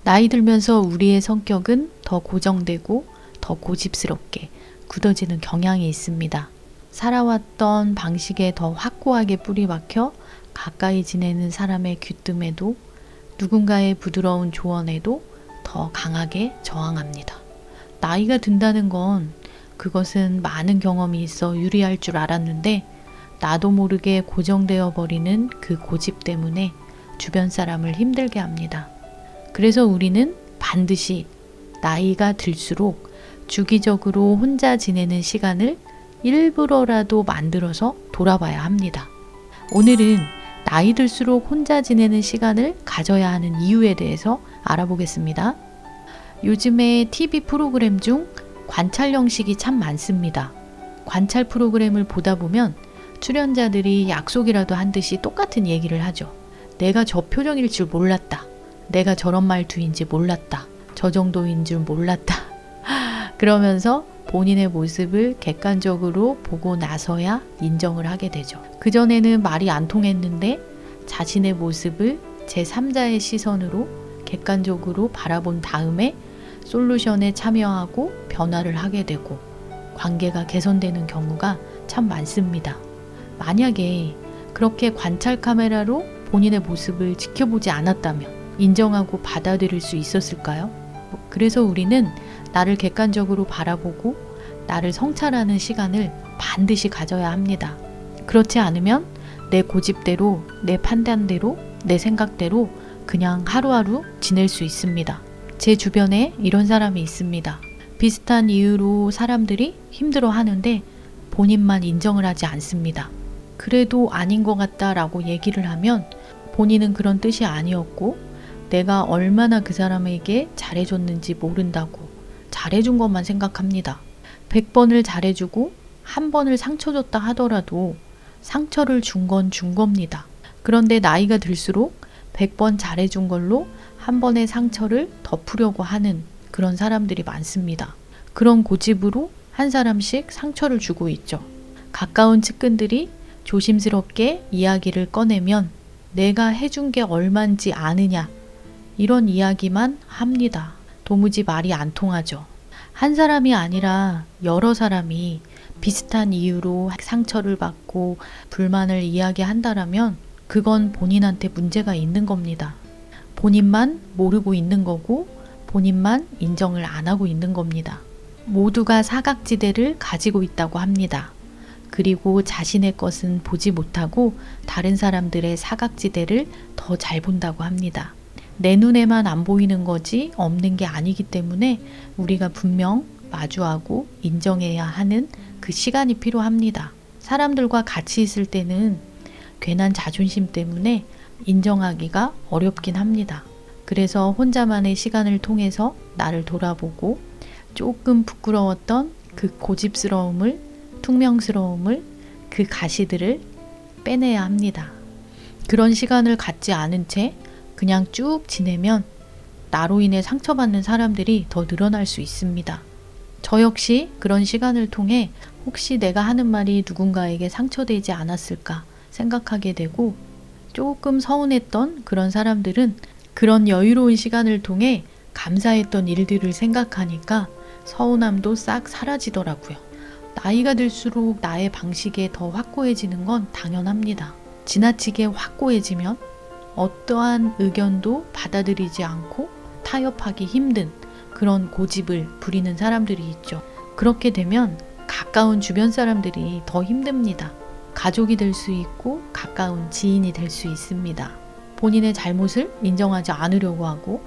나이 들면서 우리의 성격은 더 고정되고 더 고집스럽게 굳어지는 경향이 있습니다. 살아왔던 방식에 더 확고하게 뿌리 박혀 가까이 지내는 사람의 귀뜸에도 누군가의 부드러운 조언에도 더 강하게 저항합니다. 나이가 든다는 건 그것은 많은 경험이 있어 유리할 줄 알았는데 나도 모르게 고정되어 버리는 그 고집 때문에 주변 사람을 힘들게 합니다. 그래서 우리는 반드시 나이가 들수록 주기적으로 혼자 지내는 시간을 일부러라도 만들어서 돌아봐야 합니다. 오늘은 나이 들수록 혼자 지내는 시간을 가져야 하는 이유에 대해서 알아보겠습니다. 요즘에 TV 프로그램 중 관찰 형식이 참 많습니다. 관찰 프로그램을 보다 보면 출연자들이 약속이라도 한 듯이 똑같은 얘기를 하죠. 내가 저 표정일 줄 몰랐다. 내가 저런 말투인지 몰랐다. 저 정도인 줄 몰랐다. 그러면서 본인의 모습을 객관적으로 보고 나서야 인정을 하게 되죠. 그전에는 말이 안 통했는데 자신의 모습을 제3자의 시선으로 객관적으로 바라본 다음에 솔루션에 참여하고 변화를 하게 되고 관계가 개선되는 경우가 참 많습니다. 만약에 그렇게 관찰 카메라로 본인의 모습을 지켜보지 않았다면 인정하고 받아들일 수 있었을까요? 그래서 우리는 나를 객관적으로 바라보고 나를 성찰하는 시간을 반드시 가져야 합니다. 그렇지 않으면 내 고집대로, 내 판단대로, 내 생각대로 그냥 하루하루 지낼 수 있습니다. 제 주변에 이런 사람이 있습니다. 비슷한 이유로 사람들이 힘들어 하는데 본인만 인정을 하지 않습니다. 그래도 아닌 것 같다라고 얘기를 하면 본인은 그런 뜻이 아니었고 내가 얼마나 그 사람에게 잘해줬는지 모른다고 잘해준 것만 생각합니다. 100번을 잘해주고 한 번을 상처 줬다 하더라도 상처를 준 건 준 겁니다. 그런데 나이가 들수록 100번 잘해준 걸로 한 번의 상처를 덮으려고 하는 그런 사람들이 많습니다. 그런 고집으로 한 사람씩 상처를 주고 있죠. 가까운 측근들이 조심스럽게 이야기를 꺼내면 내가 해준 게 얼만지 아느냐 이런 이야기만 합니다. 도무지 말이 안 통하죠. 한 사람이 아니라 여러 사람이 비슷한 이유로 상처를 받고 불만을 이야기한다라면 그건 본인한테 문제가 있는 겁니다. 본인만 모르고 있는 거고 본인만 인정을 안 하고 있는 겁니다. 모두가 사각지대를 가지고 있다고 합니다. 그리고 자신의 것은 보지 못하고 다른 사람들의 사각지대를 더 잘 본다고 합니다. 내 눈에만 안 보이는 거지 없는 게 아니기 때문에 우리가 분명 마주하고 인정해야 하는 그 시간이 필요합니다. 사람들과 같이 있을 때는 괜한 자존심 때문에 인정하기가 어렵긴 합니다. 그래서 혼자만의 시간을 통해서 나를 돌아보고 조금 부끄러웠던 그 고집스러움을, 퉁명스러움을, 그 가시들을 빼내야 합니다. 그런 시간을 갖지 않은 채 그냥 쭉 지내면 나로 인해 상처받는 사람들이 더 늘어날 수 있습니다. 저 역시 그런 시간을 통해 혹시 내가 하는 말이 누군가에게 상처되지 않았을까 생각하게 되고 조금 서운했던 그런 사람들은 그런 여유로운 시간을 통해 감사했던 일들을 생각하니까 서운함도 싹 사라지더라고요. 나이가 들수록 나의 방식에 더 확고해지는 건 당연합니다. 지나치게 확고해지면 어떠한 의견도 받아들이지 않고 타협하기 힘든 그런 고집을 부리는 사람들이 있죠. 그렇게 되면 가까운 주변 사람들이 더 힘듭니다. 가족이 될 수 있고 가까운 지인이 될 수 있습니다. 본인의 잘못을 인정하지 않으려고 하고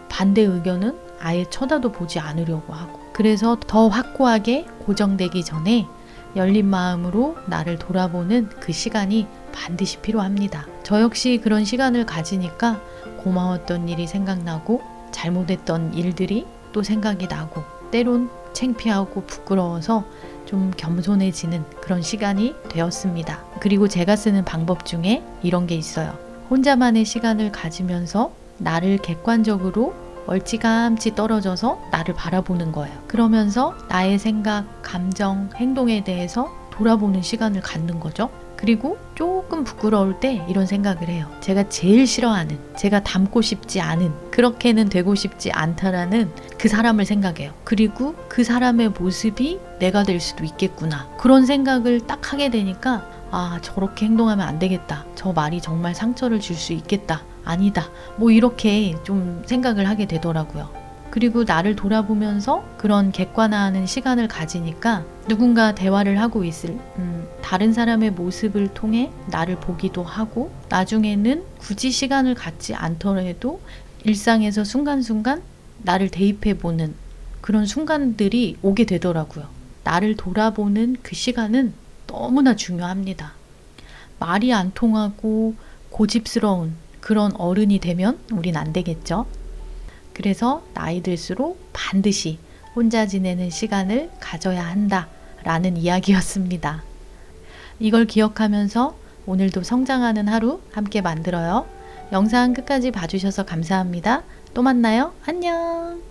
반대 의견은 아예 쳐다도 보지 않으려고 하고 그래서 더 확고하게 고정되기 전에 열린 마음으로 나를 돌아보는 그 시간이 반드시 필요합니다. 저 역시 그런 시간을 가지니까 고마웠던 일이 생각나고 잘못했던 일들이 또 생각이 나고 때론 창피하고 부끄러워서 좀 겸손해지는 그런 시간이 되었습니다. 그리고 제가 쓰는 방법 중에 이런 게 있어요. 혼자만의 시간을 가지면서 나를 객관적으로 멀찌감치 떨어져서 나를 바라보는 거예요. 그러면서 나의 생각, 감정, 행동에 대해서 돌아보는 시간을 갖는 거죠. 그리고 조금 부끄러울 때 이런 생각을 해요. 제가 제일 싫어하는, 제가 닮고 싶지 않은, 그렇게는 되고 싶지 않다라는 그 사람을 생각해요. 그리고 그 사람의 모습이 내가 될 수도 있겠구나. 그런 생각을 딱 하게 되니까 아, 저렇게 행동하면 안 되겠다. 저 말이 정말 상처를 줄 수 있겠다. 아니다. 뭐 이렇게 좀 생각을 하게 되더라고요. 그리고 나를 돌아보면서 그런 객관화하는 시간을 가지니까 누군가 대화를 하고 있을 다른 사람의 모습을 통해 나를 보기도 하고 나중에는 굳이 시간을 갖지 않더라도 일상에서 순간순간 나를 대입해보는 그런 순간들이 오게 되더라고요. 나를 돌아보는 그 시간은 너무나 중요합니다. 말이 안 통하고 고집스러운 그런 어른이 되면 우린 안 되겠죠. 그래서 나이 들수록 반드시 혼자 지내는 시간을 가져야 한다라는 이야기였습니다. 이걸 기억하면서 오늘도 성장하는 하루 함께 만들어요. 영상 끝까지 봐주셔서 감사합니다. 또 만나요. 안녕.